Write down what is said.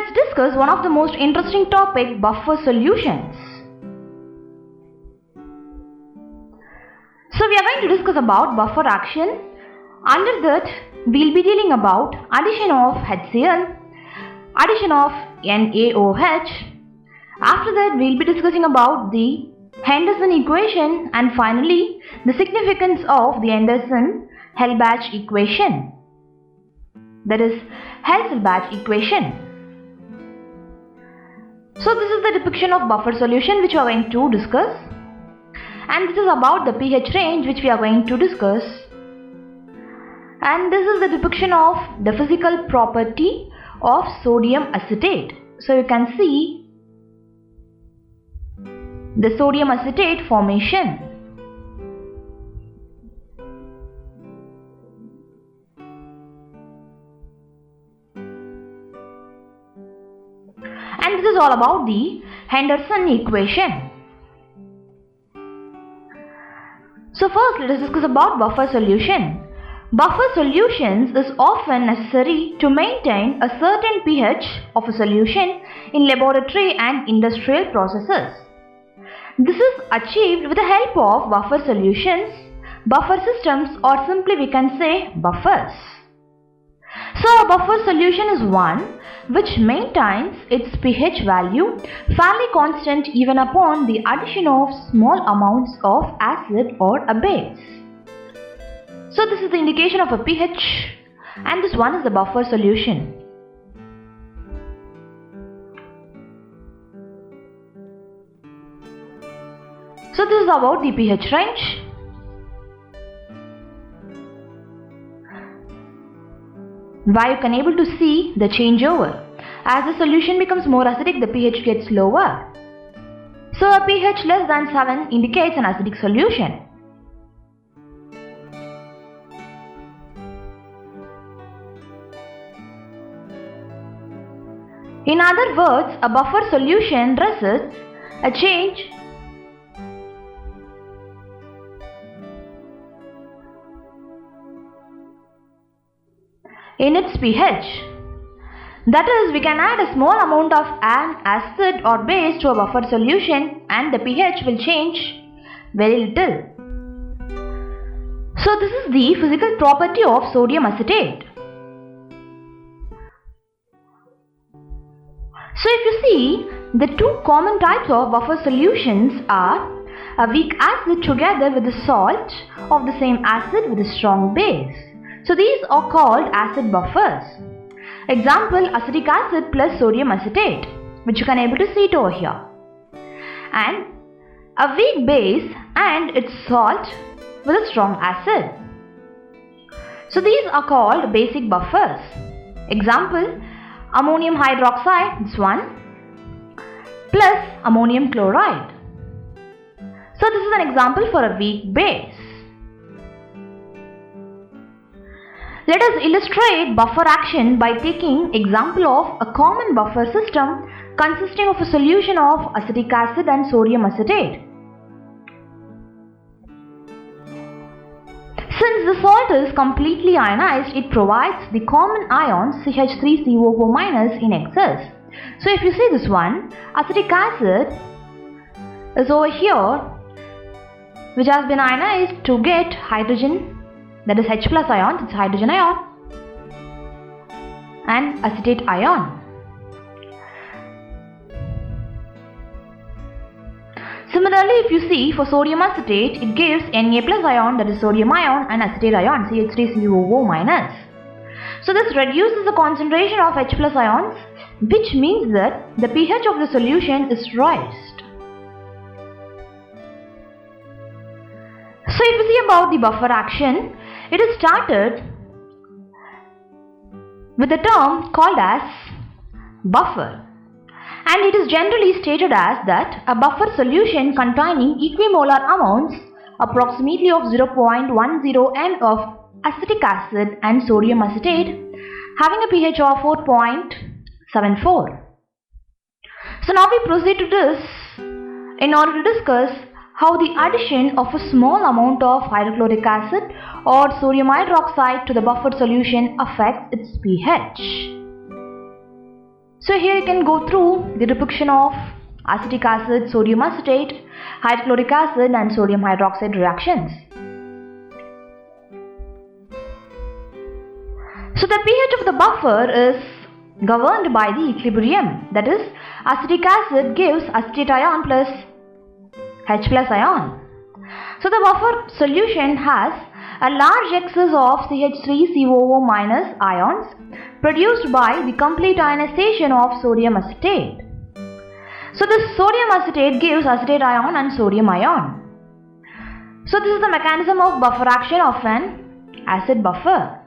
let's discuss one of the most interesting topic, buffer solutions. So we are going to discuss about buffer action. Under that, we'll be dealing about addition of HCl, addition of NaOH. After that, we'll be discussing about the Henderson equation, and finally the significance of the Henderson-Helbach equation, that is Haselbach equation. So this is the depiction of buffer solution which we are going to discuss, and this is about the pH range which we are going to discuss, and this is the depiction of the physical property of sodium acetate. So you can see the sodium acetate formation. And this is all about the Henderson equation. So first let us discuss about buffer solution. Buffer solutions is often necessary to maintain a certain pH of a solution in laboratory and industrial processes. This is achieved with the help of buffer solutions, buffer systems, or simply we can say buffers. So a buffer solution is one which maintains its pH value fairly constant even upon the addition of small amounts of acid or a base. So this is the indication of a pH, and this one is the buffer solution. So this is about the pH range. Where you can able to see the changeover. As the solution becomes more acidic, the pH gets lower. So a pH less than 7 indicates an acidic solution. In other words, a buffer solution resists a change in its pH. That is, we can add a small amount of an acid or base to a buffer solution and the pH will change very little. So this is the physical property of sodium acetate. So if you see, the two common types of buffer solutions are a weak acid together with the salt of the same acid with a strong base. So these are called acid buffers. Example, acetic acid plus sodium acetate, which you can able to see it over here. And a weak base and its salt with a strong acid. So these are called basic buffers. Example, ammonium hydroxide, this one, plus ammonium chloride. So this is an example for a weak base. Let us illustrate buffer action by taking example of a common buffer system consisting of a solution of acetic acid and sodium acetate. Since the salt is completely ionized, it provides the common ion CH3COO- in excess. So if you see this one, acetic acid is over here, which has been ionized to get hydrogen, that is H plus ion, it's hydrogen ion, and acetate ion. Similarly, if you see for sodium acetate, it gives Na plus ion, that is sodium ion, and acetate ion, CH3COO-. So this reduces the concentration of H plus ions, which means that the pH of the solution is raised. So if you see about the buffer action, it is started with a term called as buffer, and it is generally stated as that a buffer solution containing equimolar amounts approximately of 0.10 m of acetic acid and sodium acetate having a pH of 4.74. So now we proceed to this in order to discuss how the addition of a small amount of hydrochloric acid or sodium hydroxide to the buffer solution affects its pH. So here you can go through the depiction of acetic acid, sodium acetate, hydrochloric acid and sodium hydroxide reactions. So the pH of the buffer is governed by the equilibrium, that is, acetic acid gives acetate ion plus H plus ion. So the buffer solution has a large excess of CH3COO minus ions produced by the complete ionization of sodium acetate. So this sodium acetate gives acetate ion and sodium ion. So this is the mechanism of buffer action of an acid buffer.